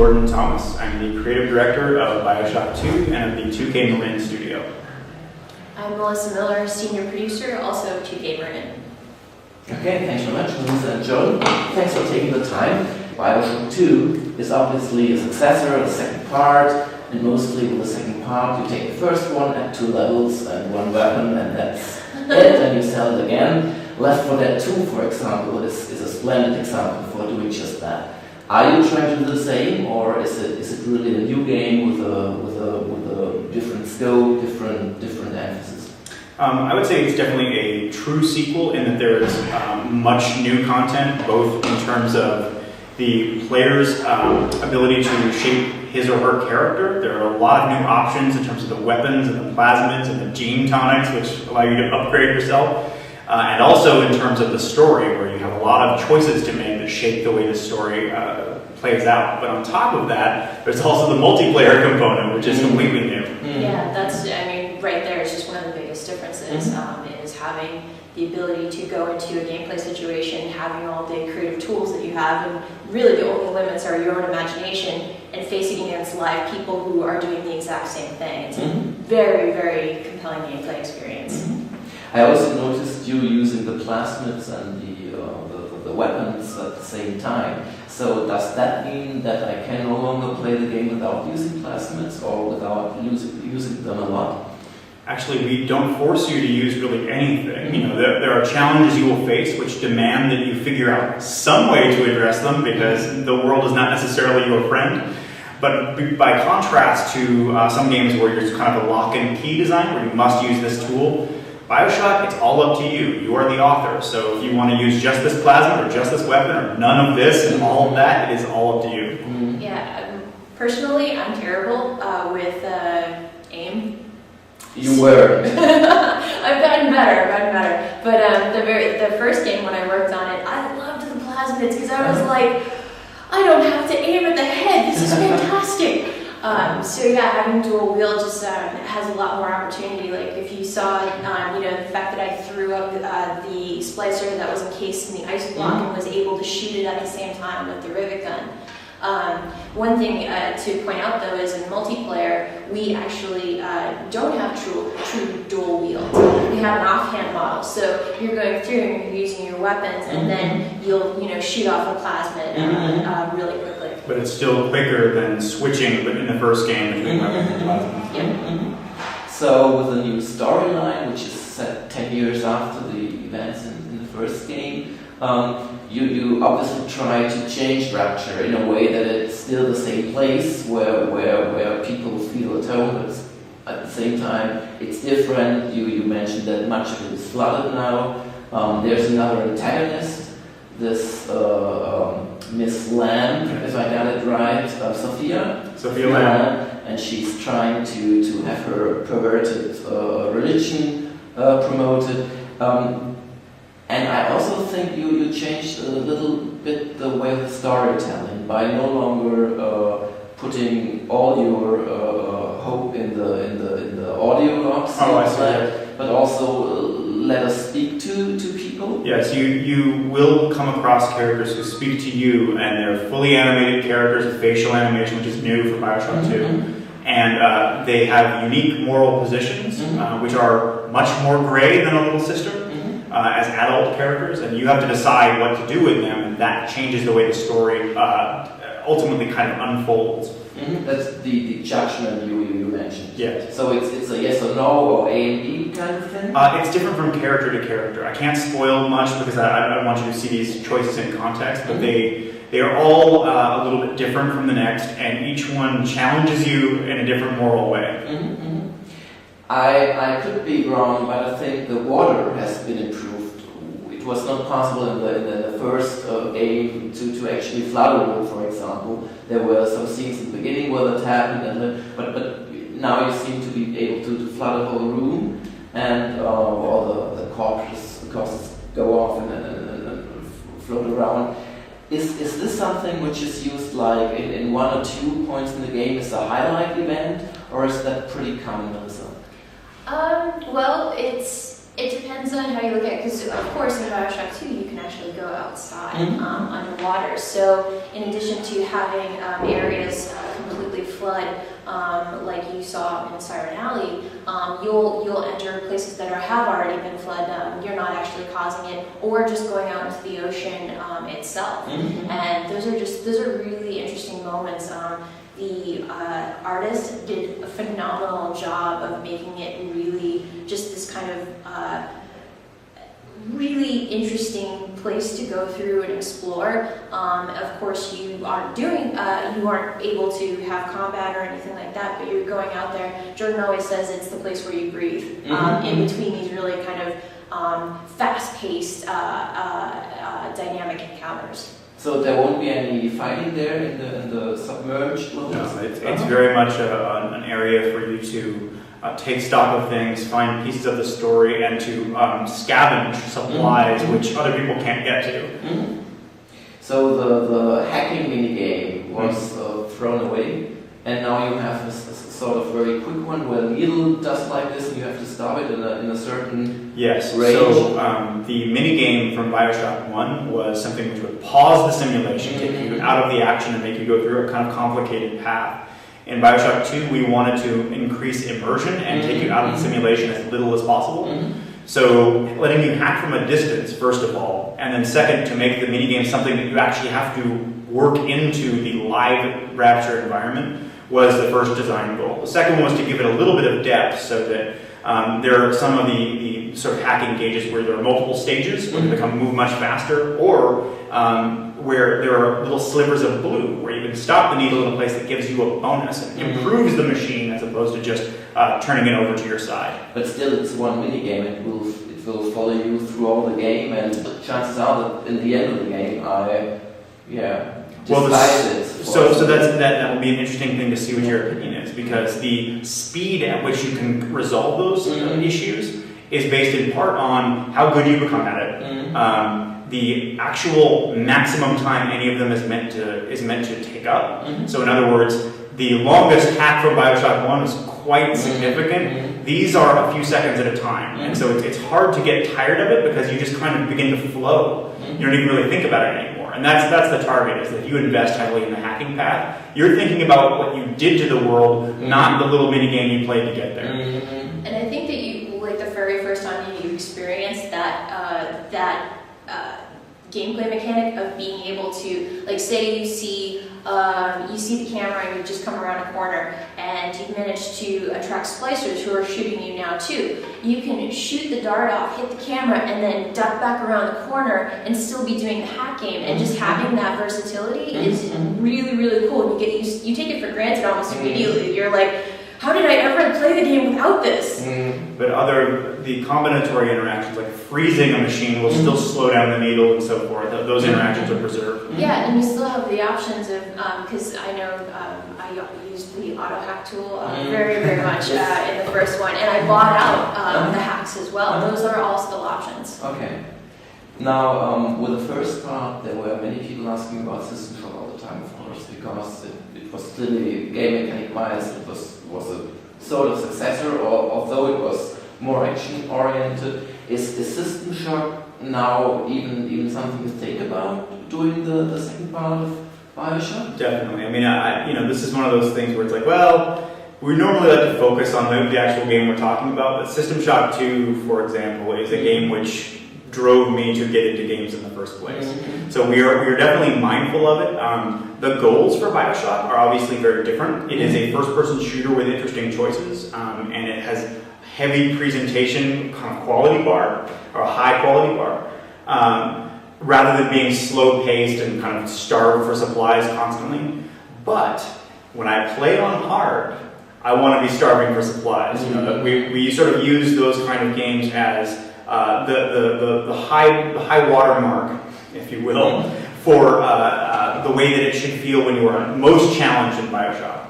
Jordan Thomas. I'm the creative director of Bioshock 2 and of the 2K Marin studio. I'm Melissa Miller, senior producer, also 2K Marin. Okay, thanks very much, Melissa and John. Thanks for taking the time. Bioshock 2 is obviously a successor, the second part, and mostly with the second part you take the first one at 2 levels and 1 weapon, and that's it, and you sell it again. Left 4 Dead 2, for example, is a splendid example for doing just that. Are you trying to do the same, or is it really a new game with a different scope, different emphasis? I would say it's definitely a true sequel in that there is much new content, both in terms of the player's ability to shape his or her character. There are a lot of new options in terms of the weapons and the plasmids and the gene tonics, which allow you to upgrade yourself. And also in terms of the story, where you have a lot of choices to make that shape the way the story plays out. But on top of that, there's also the multiplayer component, which is completely new. Yeah, right there is just one of the biggest differences, is having the ability to go into a gameplay situation, having all the creative tools that you have, and really the only limits are your own imagination, and facing against live people who are doing the exact same thing. It's a very, very compelling gameplay experience. I also noticed you using the plasmids and the weapons at the same time. So does that mean that I can no longer play the game without using plasmids or without using them a lot? Actually, we don't force you to use really anything. You know, there are challenges you will face which demand that you figure out some way to address them, because the world is not necessarily your friend. But by contrast to some games where it's kind of a lock and key design, where you must use this tool, Bioshock, it's all up to you. You are the author. So if you want to use just this plasma or just this weapon or none of this and all of that, it is all up to you. Yeah, personally, I'm terrible with aim. You were. I've gotten better. But the first game when I worked on it, I loved the plasmids because I was like, I don't have to aim at the head. This is fantastic. So yeah, having dual wield just has a lot more opportunity. Like if you saw, the fact that I threw up the splicer that was encased in the ice block and was able to shoot it at the same time with the rivet gun. One thing to point out though is in multiplayer, we actually don't have true dual wield. We have an offhand model, so you're going through and you're using your weapons, and then you'll shoot off a plasmid really quickly. But it's still quicker than switching, but in the first game between weapons and plasmids. So with a new storyline, which is set 10 years after the events in the first game, you obviously try to change Rapture in a way that it's still the same place where people feel at home, but at the same time it's different. You mentioned that much of it is flooded now. There's another antagonist, this Miss Lamb, if I got it right, Sophia Lamb. And she's trying to have her perverted religion promoted. And I also think you changed a little bit the way of the storytelling by no longer putting all your hope in the audio logs, but also let us speak to people. Yes, you will come across characters who speak to you, and they're fully animated characters with facial animation, which is new for Bioshock 2. And they have unique moral positions, which are much more gray than a little sister. As adult characters, and you have to decide what to do with them, and that changes the way the story ultimately kind of unfolds. That's the judgment you mentioned. Yes. So it's a yes or no or A and B kind of thing? It's different from character to character. I can't spoil much because I want you to see these choices in context, but they are all a little bit different from the next, and each one challenges you in a different moral way. I could be wrong, but I think the water has been improved. It was not possible in the first game to actually flood a room, for example. There were some scenes in the beginning where that happened, but now you seem to be able to flood a whole room, and all the corpses go off and float around. Is this something which is used like in 1 or 2 points in the game as a highlight event, or is that pretty common, Melissa? Well, it's It depends on how you look at it, because of course in Bioshock 2 you can actually go outside underwater. So in addition to having areas completely flood, like you saw in Siren Alley, you'll enter places that have already been flooded. You're not actually causing it, or just going out into the ocean itself. And those are really interesting moments. The artist did a phenomenal job of making it really just this kind of really interesting place to go through and explore. Of course, you aren't able to have combat or anything like that, but you're going out there. Jordan always says it's the place where you breathe, in between these really kind of fast-paced, dynamic encounters. So there won't be any fighting there in the submerged levels? No, it's very much an area for you to take stock of things, find pieces of the story, and to scavenge supplies which other people can't get to. So the hacking minigame was thrown away, and now you have this sort of very quick one where the needle does like this, and you have to stop it in a certain yes. range. So the minigame from Bioshock 1 was something which would pause the simulation, take you out of the action, and make you go through a kind of complicated path. In Bioshock 2, we wanted to increase immersion and take you out of the simulation as little as possible. So letting you hack from a distance, first of all, and then second, to make the minigame something that you actually have to work into the live Rapture environment was the first design goal. The second one was to give it a little bit of depth so that there are some of the sort of hacking gauges where there are multiple stages where they move much faster, or where there are little slivers of blue where you can stop the needle in a place that gives you a bonus and improves the machine as opposed to just turning it over to your side. But still, it's one minigame. It will follow you through all the game, and chances are that in the end of the game, that will be an interesting thing to see what your opinion is, because the speed at which you can resolve those issues is based in part on how good you become at it. The actual maximum time any of them is meant to take up. So in other words, the longest hack from Bioshock 1 is quite significant. These are a few seconds at a time, and so it's hard to get tired of it because you just kind of begin to flow. You don't even really think about it anymore. And that's the target, is that if you invest heavily in the hacking path, you're thinking about what you did to the world, not the little minigame you played to get there. And I think that you, like the very first time you experienced that gameplay mechanic of being able to, like, say you see the camera and you just come around a corner and you've managed to attract splicers who are shooting you now too. You can shoot the dart off, hit the camera, and then duck back around the corner and still be doing the hack game. And just having that versatility is really, really cool. You take it for granted almost immediately. You're like, how did I ever play the game without this? But the combinatory interactions, like freezing a machine, will still slow down the needle and so forth. Those interactions are preserved. Yeah, and you still have the options of, because I know I used the auto hack tool very, very much in the first one, and I bought out the hacks as well. Those are all still options. Okay. Now, with the first part, there were many people asking about System Shock all the time, of course, because it was clearly game mechanic-wise, it was a sort of successor, although it was more action-oriented. Is System Shock now even something to think about doing the second part of Bioshock? Definitely. I mean, this is one of those things where it's like, well, we normally like to focus on the actual game we're talking about, but System Shock 2, for example, is a game which drove me to get into games in the first place. So we are definitely mindful of it. The goals for Bioshock are obviously very different. It is a first-person shooter with interesting choices, and it has heavy presentation kind of quality bar, or a high quality bar, rather than being slow-paced and kind of starved for supplies constantly. But when I play on hard, I want to be starving for supplies. We sort of use those kind of games as the high watermark, if you will, for the way that it should feel when you are most challenged in Bioshock.